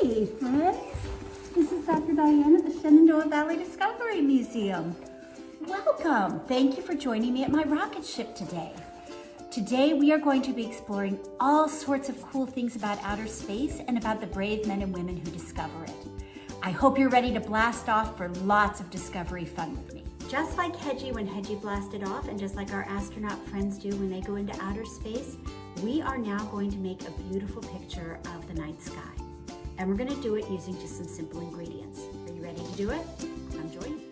Hi, friends. This is Dr. Diane at the Shenandoah Valley Discovery Museum. Welcome. Thank you for joining me at my rocket ship today. Today we are going to be exploring all sorts of cool things about outer space and about the brave men and women who discover it. I hope you're ready to blast off for lots of discovery fun with me. Just like Hedgie when Hedgie blasted off, and just like our astronaut friends do when they go into outer space, we are now going to make a beautiful picture of the night sky. And we're going to do it using just some simple ingredients. Are you ready to do it? Come join me.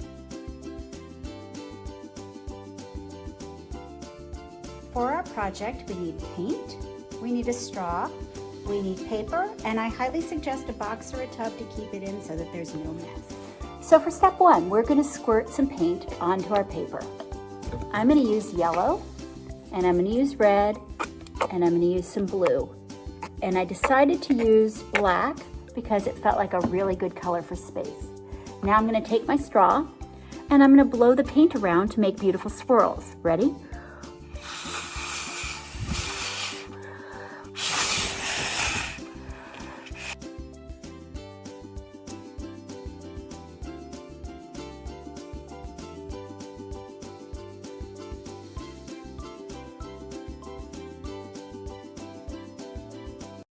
For our project, we need paint, we need a straw, we need paper, and I highly suggest a box or a tub to keep it in so that there's no mess. So for step one, we're going to squirt some paint onto our paper. I'm going to use yellow, and I'm going to use red, and I'm going to use some blue. And I decided to use black because it felt like a really good color for space. Now I'm going to take my straw, and I'm going to blow the paint around to make beautiful swirls. Ready?